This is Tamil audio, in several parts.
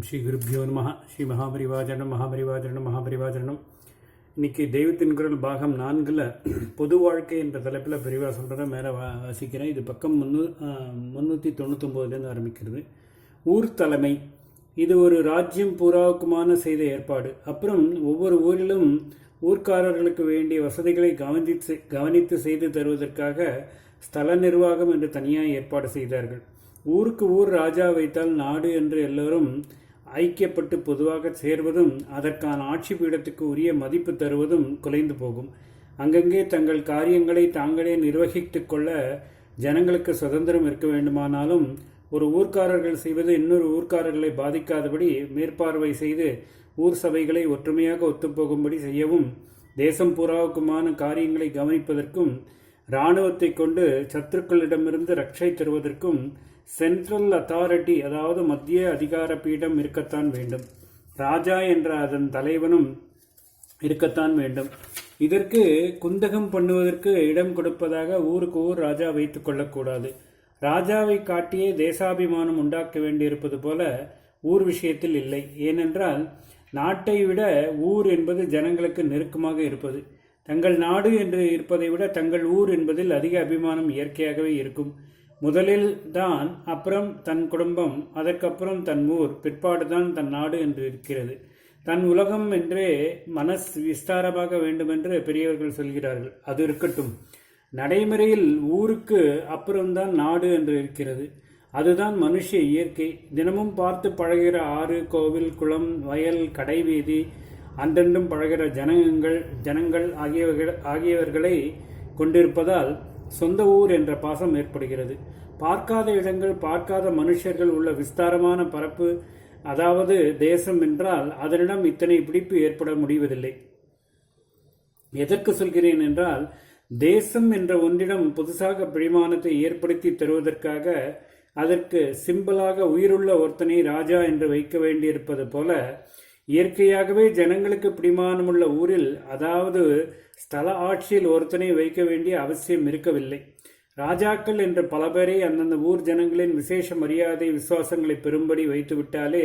ஸ்ரீ குருப்பியோ நம. ஸ்ரீ மகாபரிவாஜனம். இன்னைக்கு தெய்வத்தின் குரல் பாகம் 4ல் பொது வாழ்க்கை என்ற தலைப்பில் பெரிவா சொல்கிறத மேலே வாசிக்கிறேன். இது பக்கம் 399 ஆரம்பிக்கிறது. ஊர் தலைமை இது ஒரு ராஜ்யம் பூராவுக்குமான செய்த ஏற்பாடு. அப்புறம் ஒவ்வொரு ஊரிலும் ஊர்க்காரர்களுக்கு வேண்டிய வசதிகளை கவனித்து செய்து தருவதற்காக ஸ்தல நிர்வாகம் என்று தனியாக ஏற்பாடு செய்தார்கள். ஊருக்கு ஊர் ராஜா வைத்தால் நாடு என்று எல்லோரும் ஐக்கியப்பட்டு பொதுவாக சேர்வதும் அதற்கான ஆட்சி பீடத்துக்கு உரிய மதிப்பு தருவதும் குலைந்து போகும். அங்கங்கே தங்கள் காரியங்களை தாங்களே நிர்வகித்து கொள்ள ஜனங்களுக்கு சுதந்திரம் இருக்க வேண்டுமானாலும் ஒரு ஊர்க்காரர்கள் செய்வது இன்னொரு ஊர்க்காரர்களை பாதிக்காதபடி மேற்பார்வை செய்து ஊர் சபைகளை ஒற்றுமையாக ஒத்துப்போகும்படி செய்யவும் தேசம் பூராவுக்குமான காரியங்களை கவனிப்பதற்கும் இராணுவத்தை கொண்டு சத்துருக்களிடமிருந்து ரட்சை தருவதற்கும் சென்ட்ரல் அத்தாரிட்டி, அதாவது மத்திய அதிகார பீடம் இருக்கத்தான் வேண்டும். ராஜா என்ற அதன் தலைவனும் இருக்கத்தான் வேண்டும். இதற்கு குந்தகம் பண்ணுவதற்கு இடம் கொடுப்பதாக ஊருக்கு ஊர் ராஜா வைத்துக் கொள்ளக்கூடாது. ராஜாவை காட்டியே தேசாபிமானம் உண்டாக்க வேண்டியிருப்பது போல ஊர் விஷயத்தில் இல்லை. ஏனென்றால் நாட்டை விட ஊர் என்பது ஜனங்களுக்கு நெருக்கமாக இருப்பது. தங்கள் நாடு என்று இருப்பதை விட தங்கள் ஊர் என்பதில் அதிக அபிமானம் இயற்கையாகவே இருக்கும். முதலில் தான், அப்புறம் தன் குடும்பம், அதற்கப்புறம் தன் ஊர், பிற்பாடுதான் தன் நாடு என்று இருக்கிறது. தன் உலகம் என்றே விஸ்தாரமாக வேண்டுமென்று பெரியவர்கள் சொல்கிறார்கள். அது இருக்கட்டும். நடைமுறையில் ஊருக்கு அப்புறம்தான் நாடு என்று இருக்கிறது. அதுதான் மனுஷ இயற்கை. தினமும் பார்த்து பழகிற ஆறு, கோவில், குளம், வயல், கடைவீதி, அன்றென்றும் பழகிற ஜனங்கள் ஆகியவர்களை கொண்டிருப்பதால் சொந்த ஊர் என்ற பாசம் ஏற்படுகிறது. பார்க்காத இடங்கள், பார்க்காத மனுஷர்கள் உள்ள விஸ்தாரமான பரப்பு, அதாவது தேசம் என்றால் அதனிடம் இத்தனை பிடிப்பு ஏற்பட முடிவதில்லை. எதற்கு சொல்கிறேன் என்றால், தேசம் என்ற ஒன்றிடம் புதுசாக பிடிமானத்தை ஏற்படுத்தி தருவதற்காக அதற்கு சிம்பிளாக உயிருள்ள ஒருத்தனை ராஜா என்று வைக்க வேண்டியிருப்பது போல இயற்கையாகவே ஜனங்களுக்கு பிடிமானமுள்ள ஊரில், அதாவது ஸ்தல ஆட்சியில் ஒருத்தனை வைக்க வேண்டிய அவசியம் இருக்கவில்லை. ராஜாக்கள் என்ற பல பேரை அந்தந்த ஊர் ஜனங்களின் விசேஷ மரியாதை விசுவாசங்களை பெறும்படி வைத்துவிட்டாலே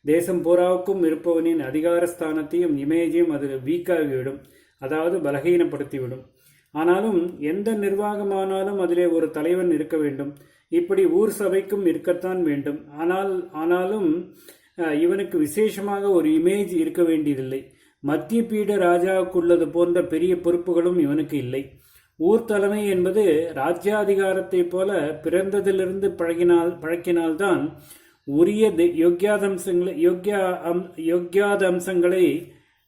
தேசம் பூராவுக்கும் இருப்பவனின் அதிகாரஸ்தானத்தையும் இமேஜையும் அது வீக்காகிவிடும், அதாவது பலகீனப்படுத்திவிடும். ஆனாலும் எந்த நிர்வாகமானாலும் அதிலே ஒரு தலைவன் இருக்க வேண்டும். இப்படி ஊர் சபைக்கும் இருக்கத்தான் வேண்டும். ஆனாலும் இவனுக்கு விசேஷமாக ஒரு இமேஜ் இருக்க வேண்டியதில்லை. மத்திய பீட ராஜாவுக்குள்ளது போன்ற பெரிய பொறுப்புகளும் இவனுக்கு இல்லை. ஊர் தலைமை என்பது ராஜ்யாதிகாரத்தை போல பிறந்ததிலிருந்து பழக்கினால்தான் உரிய யோக்கியாதம்சங்களை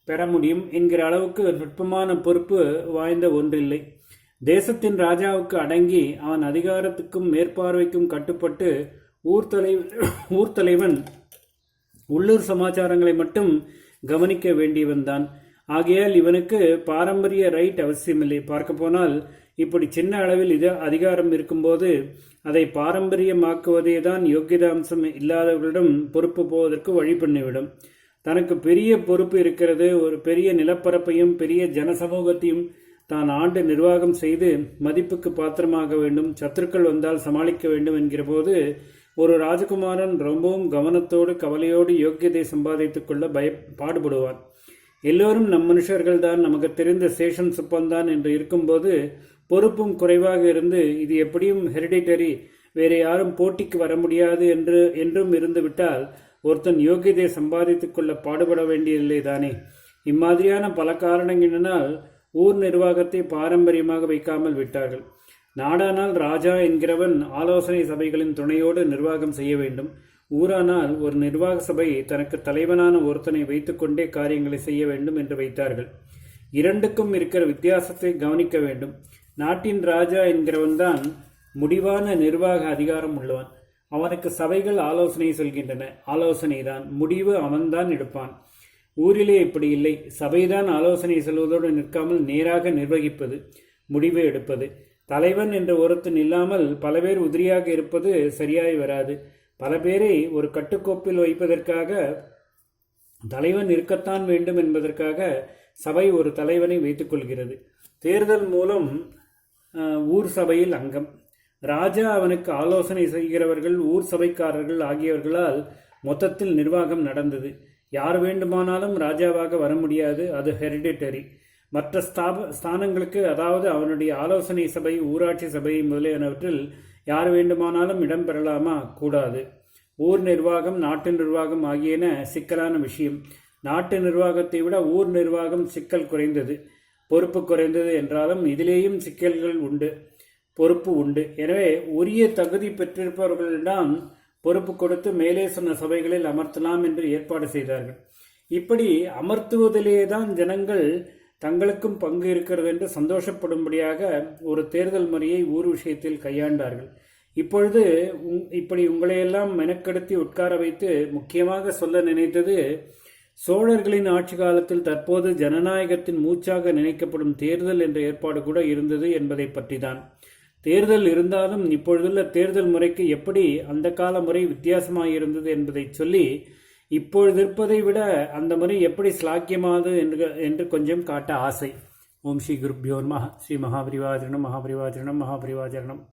பெற முடியும் என்கிற அளவுக்கு நுட்பமான பொறுப்பு வாய்ந்த ஒன்றில்லை. தேசத்தின் ராஜாவுக்கு அடங்கி அவன் அதிகாரத்துக்கும் மேற்பார்வைக்கும் கட்டுப்பட்டு ஊர் தலைவன் உள்ளூர் சமாச்சாரங்களை மட்டும் கவனிக்க வேண்டியவன்தான். ஆகையால் இவனுக்கு பாரம்பரிய ரைட் அவசியமில்லை. பார்க்க போனால் இப்படி சின்ன அளவில் அதிகாரம் இருக்கும்போது அதை பாரம்பரியமாக்குவதே தான் யோக்கியதாம்சம் இல்லாதவர்களிடம் பொறுப்பு போவதற்கு வழி பண்ணிவிடும். தனக்கு பெரிய பொறுப்பு இருக்கிறது, ஒரு பெரிய நிலப்பரப்பையும் பெரிய ஜனசமூகத்தையும் தான் ஆண்டு நிர்வாகம் செய்து மதிப்புக்கு பாத்திரமாக வேண்டும், சத்துருக்கள் வந்தால் சமாளிக்க வேண்டும் என்கிற போது ஒரு ராஜகுமாரன் ரொம்பவும் கவனத்தோடு கவலையோடு யோக்கியத்தை சம்பாதித்துக் கொள்ள பாடுபடுவான். எல்லோரும் நம் மனுஷர்கள் தான், நமக்கு தெரிந்த சேஷன் சுப்பந்தான் என்று இருக்கும்போது பொறுப்பும் குறைவாக இருந்து இது எப்படியும் ஹெரிடிட்டரி, வேறு யாரும் போட்டிக்கு வர முடியாது என்றும் இருந்து விட்டால் ஒருத்தன் யோக்கியத்தை சம்பாதித்துக் கொள்ள பாடுபட வேண்டியதில்லை தானே. இம்மாதிரியான பல காரணங்களினால் ஊர் நிர்வாகத்தை பாரம்பரியமாக வைக்காமல் விட்டார்கள். நாடானால் ராஜா என்கிறவன் ஆலோசனை சபைகளின் துணையோடு நிர்வாகம் செய்ய வேண்டும். ஊரானால் ஒரு நிர்வாக சபை தனக்கு தலைவனான ஒருத்தனை வைத்துக்கொண்டே காரியங்களை செய்ய வேண்டும் என்று வைத்தார்கள். இரண்டுக்கும் இருக்கிற வித்தியாசத்தை கவனிக்க வேண்டும். நாட்டின் ராஜா என்கிறவன்தான் முடிவான நிர்வாக அதிகாரம் உள்ளவன். அவனுக்கு சபைகள் ஆலோசனை சொல்கின்றன. ஆலோசனைதான், முடிவு அவன்தான் எடுப்பான். ஊரிலே இப்படி இல்லை. சபைதான் ஆலோசனை சொல்வதோடு நிற்காமல் நேராக நிர்வகிப்பது, முடிவு எடுப்பது. தலைவன் என்ற ஒருத்தன் இல்லாமல் பல பேர் உதிரியாக இருப்பது சரியாய் வராது. பல பேரை ஒரு கட்டுக்கோப்பில் வைப்பதற்காக தலைவன் இருக்கத்தான் வேண்டும் என்பதற்காக சபை ஒரு தலைவனை வைத்துக் கொள்கிறது. தேர்தல் மூலம் ஊர் சபையில் அங்கம். ராஜா அவனுக்கு ஆலோசனை செய்கிறவர்கள் ஊர் சபைக்காரர்கள் ஆகியவர்களால் மொத்தத்தில் நிர்வாகம் நடந்தது. யார் வேண்டுமானாலும் ராஜாவாக வர முடியாது, அது ஹெரிடிட்டரி. மற்ற ஸ்தானங்களுக்கு, அதாவது அவனுடைய ஆலோசனை சபை, ஊராட்சி சபை முதலியனவற்றில் யார் வேண்டுமானாலும் இடம் பெறலாமா? கூடாது. ஊர் நிர்வாகம், நாட்டு நிர்வாகம் ஆகியன சிக்கலான விஷயம். நாட்டு நிர்வாகத்தை விட ஊர் நிர்வாகம் சிக்கல் குறைந்தது, பொறுப்பு குறைந்தது என்றாலும் இதிலேயும் சிக்கல்கள் உண்டு, பொறுப்பு உண்டு. எனவே உரிய தகுதி பெற்றிருப்பவர்களிடம் பொறுப்பு கொடுத்து மேலே சொன்ன சபைகளில் அமர்த்தலாம் என்று ஏற்பாடு செய்தார்கள். இப்படி அமர்த்துவதிலேதான் ஜனங்கள் தங்களுக்கும் பங்கு இருக்கிறது என்று சந்தோஷப்படும்படியாக ஒரு தேர்தல் முறையை ஊர் விஷயத்தில் கையாண்டார்கள். இப்பொழுது இப்படி உங்களையெல்லாம் மெனக்கெடுத்தி உட்கார வைத்து முக்கியமாக சொல்ல நினைத்தது சோழர்களின் ஆட்சி காலத்தில் தற்போது ஜனநாயகத்தின் மூச்சாக நினைக்கப்படும் தேர்தல் என்ற ஏற்பாடு கூட இருந்தது என்பதை பற்றிதான். தேர்தல் இருந்தாலும் இப்பொழுதுள்ள தேர்தல் முறைக்கு எப்படி அந்த கால முறை வித்தியாசமாயிருந்தது என்பதை சொல்லி, இப்பொழுது இருப்பதை விட அந்த முறை எப்படி ஸ்லாக்கியமானது என்று கொஞ்சம் காட்ட ஆசை. ஓம் ஸ்ரீ குருப்யோ நமः. ஸ்ரீ மகாபரிவாஜனம் மகாபரிவாஜனம் மகாபரிவாஜனம்.